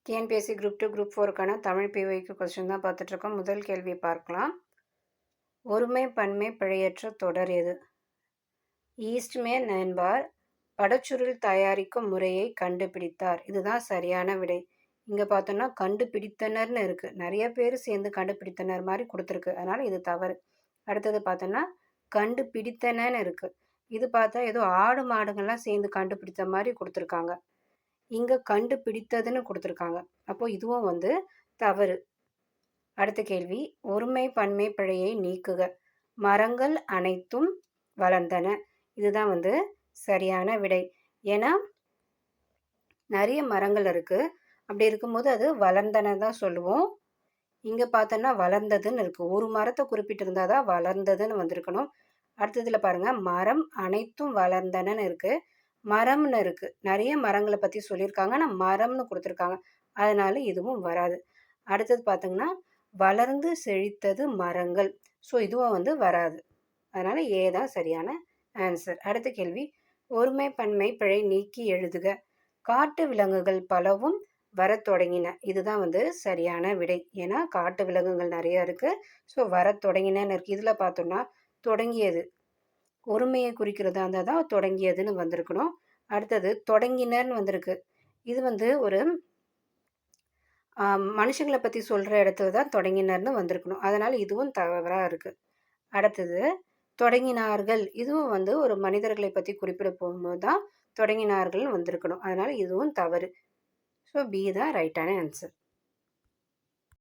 TNPSC group 2 group 4க்கான தமிழ் பிஒய்க்கு question தான் பார்த்துட்ருக்கோம். முதல் கேள்வி பார்க்கலாம். ஒருமை பன்மை பிழையற்ற தொடர் எது? ஈஸ்ட்மேன் என்பார் படச்சுருள் தயாரிக்கும் முறையை கண்டுபிடித்தார். இதுதான் சரியான விடை. இங்கே பார்த்தோன்னா கண்டுபிடித்தனர்னு இருக்குது. நிறைய பேர் சேர்ந்து கண்டுபிடித்தனர் மாதிரி கொடுத்துருக்கு. அதனால் இது தவறு. அடுத்தது பார்த்தோன்னா கண்டுபிடித்தனன்னு இருக்குது. இது பார்த்தா ஏதோ ஆடு மாடுங்கள்லாம் சேர்ந்து கண்டுபிடித்த மாதிரி கொடுத்துருக்காங்க. இங்கே கண்டுபிடித்ததுன்னு கொடுத்துருக்காங்க. அப்போது இதுவும் தவறு. அடுத்த கேள்வி, ஒருமை பன்மை பிழையை நீக்குக. மரங்கள் அனைத்தும் வளர்ந்தன. இதுதான் சரியான விடை. ஏன்னா நிறைய மரங்கள் இருக்குது. அப்படி இருக்கும்போது அது வளர்ந்தன தான் சொல்லுவோம். இங்கே பார்த்தோன்னா வளர்ந்ததுன்னு இருக்குது. ஒரு மரத்தை குறிப்பிட்டிருந்தால் தான் வளர்ந்ததுன்னு வந்திருக்கணும். அடுத்ததில் பாருங்கள், மரம் அனைத்தும் வளர்ந்தனன்னு இருக்குது. மரம்னு இருக்குது. நிறைய மரங்களை பற்றி சொல்லியிருக்காங்க. ஆனால் மரம்னு கொடுத்துருக்காங்க. அதனால இதுவும் வராது. அடுத்தது பார்த்தீங்கன்னா வளர்ந்து செழித்தது மரங்கள். ஸோ இதுவும் வராது. அதனால் ஏ தான் சரியான ஆன்சர். அடுத்த கேள்வி, ஒருமை பன்மை பிழை நீக்கி எழுதுக. காட்டு விலங்குகள் பலவும் வரத் தொடங்கின. இதுதான் சரியான விடை. ஏன்னா காட்டு விலங்குகள் நிறைய இருக்குது. ஸோ வரத் தொடங்கினன்னு இருக்குது. இதில் பார்த்தோம்னா தொடங்கியது ஒருமையை குறிக்கிறதா இருந்தால் தான் தொடங்கியதுன்னு வந்திருக்கணும். அடுத்தது தொடங்கினர்னு வந்திருக்கு. இது ஒரு மனுஷங்களை பற்றி சொல்கிற இடத்துல தான் தொடங்கினர்னு வந்திருக்கணும். அதனால் இதுவும் தவறாக இருக்குது. அடுத்தது தொடங்கினார்கள். இதுவும் ஒரு மனிதர்களை பற்றி குறிப்பிட போகும்போது தான் தொடங்கினார்கள் வந்திருக்கணும். அதனால் இதுவும் தவறு. ஸோ பி தான் ரைட்டான ஆன்சர்.